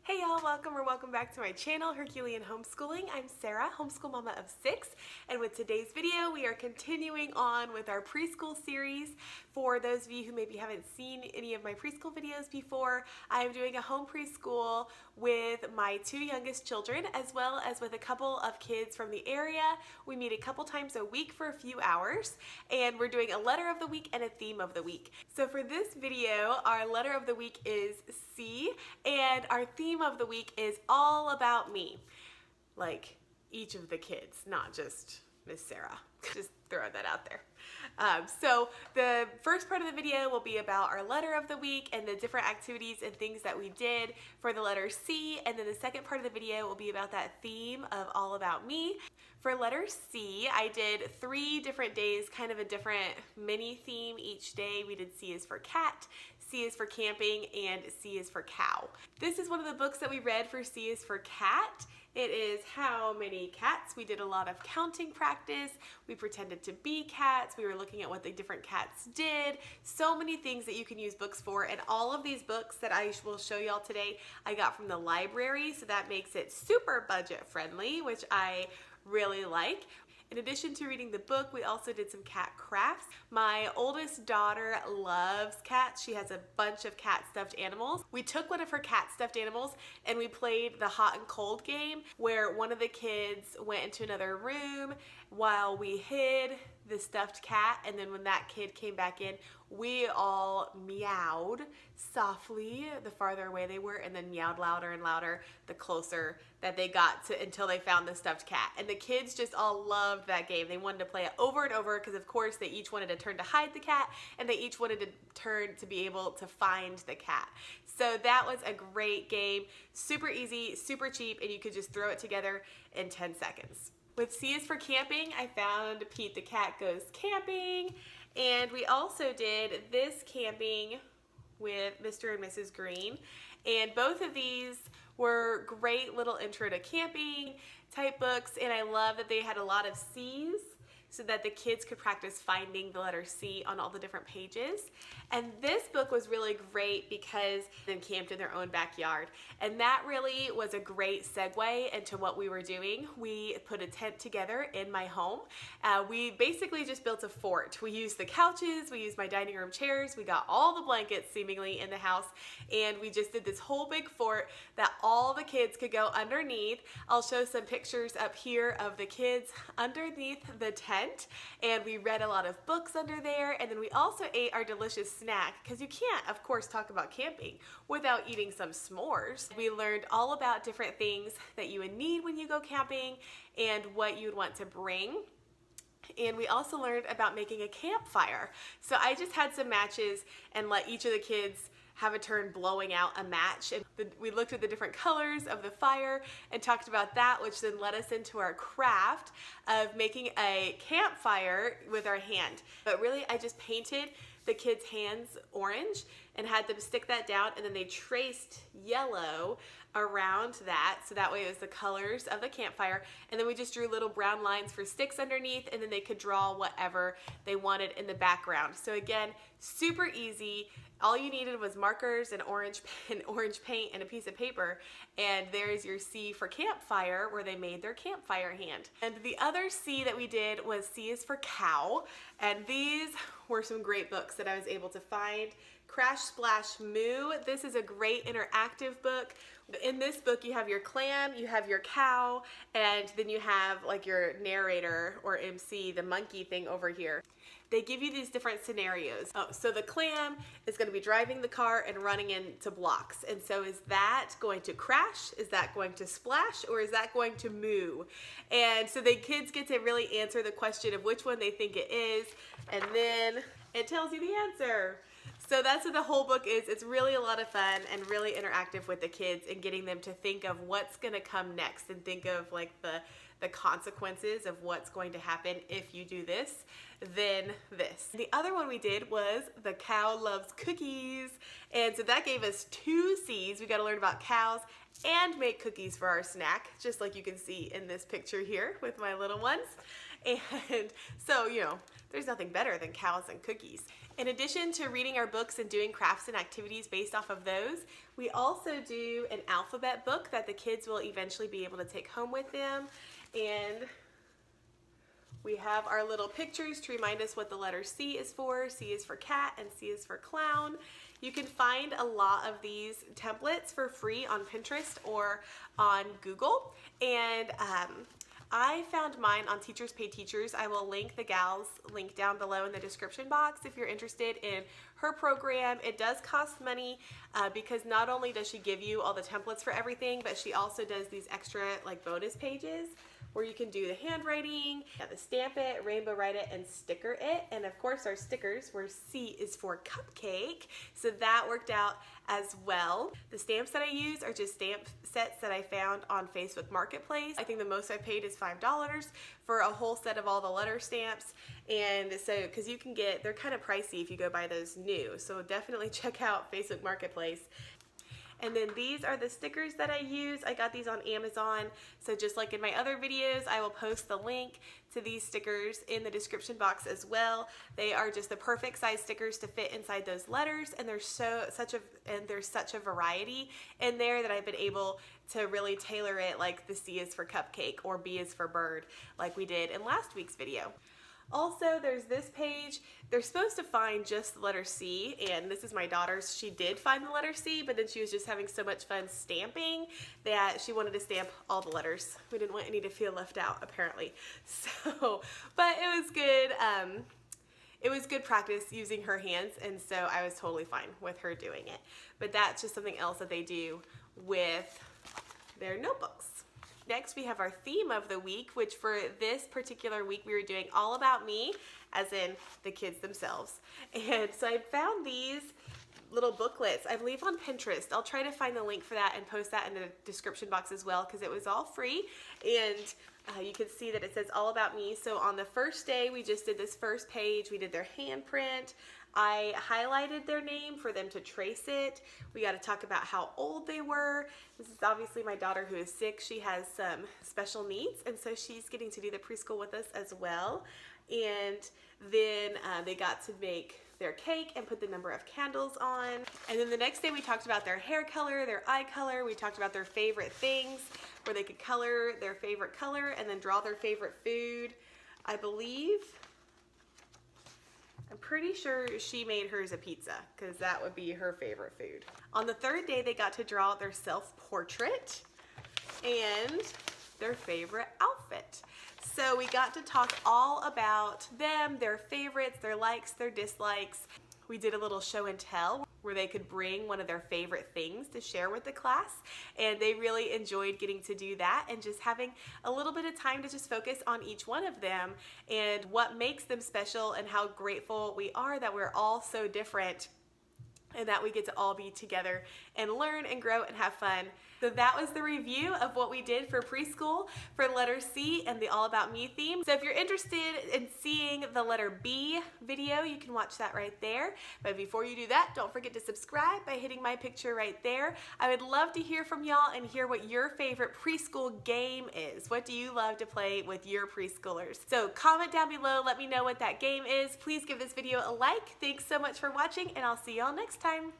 Hey y'all, welcome back to my channel, Herculean Homeschooling. I'm Sarah, homeschool mama of 6, and with today's video, we are continuing on with our preschool series. For those of you who maybe haven't seen any of my preschool videos before, I am doing a home preschool with my 2 youngest children, as well as with a couple of kids from the area. We meet a couple times a week for a few hours, and we're doing a letter of the week and a theme of the week. So for this video, our letter of the week is C, and our theme of the week is all about me. Like each of the kids, not just Miss Sarah. Just throwing that out there. So the first part of the video will be about our letter of the week and the different activities and things that we did for the letter C, and then the second part of the video will be about that theme of all about me. For letter C, I did 3 different days, kind of a different mini theme each day. We did C is for cat, C is for camping, and C is for cow. This is one of the books that we read for C is for cat. It is How Many Cats. We did a lot of counting practice. We pretended to be cats. We were looking at what the different cats did. So many things that you can use books for, and all of these books that I will show y'all today I got from the library, so that makes it super budget friendly, which I really like. In addition to reading the book, we also did some cat crafts. My oldest daughter loves cats. She has a bunch of cat stuffed animals. We took one of her cat stuffed animals and we played the hot and cold game, where one of the kids went into another room while we hid the stuffed cat, and then when that kid came back in, we all meowed softly the farther away they were, and then meowed louder and louder the closer that they got to, until they found the stuffed cat. And the kids just all loved that game. They wanted to play it over and over because of course they each wanted a turn to hide the cat, and they each wanted to turn to be able to find the cat. So that was a great game, super easy, super cheap, and you could just throw it together in 10 seconds. With C is for camping, I found Pete the Cat Goes Camping, and we also did this camping with Mr. and Mrs. Green, and both of these were great little intro to camping type books, and I love that they had a lot of C's so that the kids could practice finding the letter C on all the different pages. And this book was really great because they camped in their own backyard. And that really was a great segue into what we were doing. We put a tent together in my home. We basically just built a fort. We used the couches, we used my dining room chairs, we got all the blankets seemingly in the house, and we just did this whole big fort that all the kids could go underneath. I'll show some pictures up here of the kids underneath the tent. And we read a lot of books under there, and then we also ate our delicious snack, because you can't, of course, talk about camping without eating some s'mores. We learned all about different things that you would need when you go camping and what you would want to bring. And we also learned about making a campfire. So I just had some matches and let each of the kids have a turn blowing out a match, and we looked at the different colors of the fire and talked about that, which then led us into our craft of making a campfire with our hand. But really, I just painted the kids' hands orange and had them stick that down, and then they traced yellow around that, so that way it was the colors of the campfire, and then we just drew little brown lines for sticks underneath, and then they could draw whatever they wanted in the background. So again, super easy. All you needed was markers and orange paint and a piece of paper, and there's your C for campfire, where they made their campfire hand. And the other C that we did was C is for cow, and these were some great books that I was able to find. Crash Splash Moo. This is a great interactive book. In this book, you have your clam, you have your cow, and then you have like your narrator or MC, the monkey thing over here. They give you these different scenarios. Oh, so the clam is going to be driving the car and running into blocks. And so is that going to crash? Is that going to splash? Or is that going to moo? And so the kids get to really answer the question of which one they think it is. And then it tells you the answer. So that's what the whole book is. It's really a lot of fun and really interactive with the kids, and getting them to think of what's going to come next and think of like the consequences of what's going to happen if you do this, then this. The other one we did was The Cow Loves Cookies, and so that gave us 2 C's. We got to learn about cows and make cookies for our snack, just like you can see in this picture here with my little ones. And so, you know, there's nothing better than cows and cookies. In addition to reading our books and doing crafts and activities based off of those, we also do an alphabet book that the kids will eventually be able to take home with them. And we have our little pictures to remind us what the letter C is for. C is for cat and C is for clown. You can find a lot of these templates for free on Pinterest or on Google. And I found mine on Teachers Pay Teachers. I will link the gal's link down below in the description box if you're interested in her program. It does cost money because not only does she give you all the templates for everything, but she also does these extra like bonus pages where you can do the handwriting, the stamp it, rainbow write it, and sticker it. And of course our stickers where C is for cupcake. So that worked out as well. The stamps that I use are just stamp sets that I found on Facebook Marketplace. I think the most I paid is $5 for a whole set of all the letter stamps. And so, because you can get, they're kind of pricey if you go buy those new. So definitely check out Facebook Marketplace. And then these are the stickers that I use. I got these on Amazon. So just like in my other videos, I will post the link to these stickers in the description box as well. They are just the perfect size stickers to fit inside those letters, and there's such a variety in there that I've been able to really tailor it, like the C is for cupcake or B is for bird, like we did in last week's video. Also, there's this page. They're supposed to find just the letter C, and this is my daughter's. She did find the letter C, but then she was just having so much fun stamping that she wanted to stamp all the letters. We didn't want any to feel left out, apparently. So, but it was good. It was good practice using her hands, and so I was totally fine with her doing it. But that's just something else that they do with their notebooks. Next, we have our theme of the week, which for this particular week, we were doing all about me, as in the kids themselves. And so I found these little booklets, I believe on Pinterest. I'll try to find the link for that and post that in the description box as well, because it was all free. And you can see that it says all about me. So on the first day, we just did this first page. We did their handprint. I highlighted their name for them to trace it. We got to talk about how old they were. This is obviously my daughter who is 6. She has some special needs, and so she's getting to do the preschool with us as well. And then they got to make their cake and put the number of candles on. And then the next day we talked about their hair color, their eye color. We talked about their favorite things where they could color their favorite color and then draw their favorite food. I'm pretty sure she made hers a pizza because that would be her favorite food. On the third day, they got to draw their self-portrait and their favorite outfit. So we got to talk all about them, their favorites, their likes, their dislikes. We did a little show and tell where they could bring one of their favorite things to share with the class, and they really enjoyed getting to do that and just having a little bit of time to just focus on each one of them and what makes them special and how grateful we are that we're all so different and that we get to all be together and learn and grow and have fun. So that was the review of what we did for preschool for letter C and the All About Me theme. So if you're interested in seeing the letter B video, you can watch that right there. But before you do that, don't forget to subscribe by hitting my picture right there. I would love to hear from y'all and hear what your favorite preschool game is. What do you love to play with your preschoolers? So comment down below, let me know what that game is. Please give this video a like. Thanks so much for watching, and I'll see y'all next time.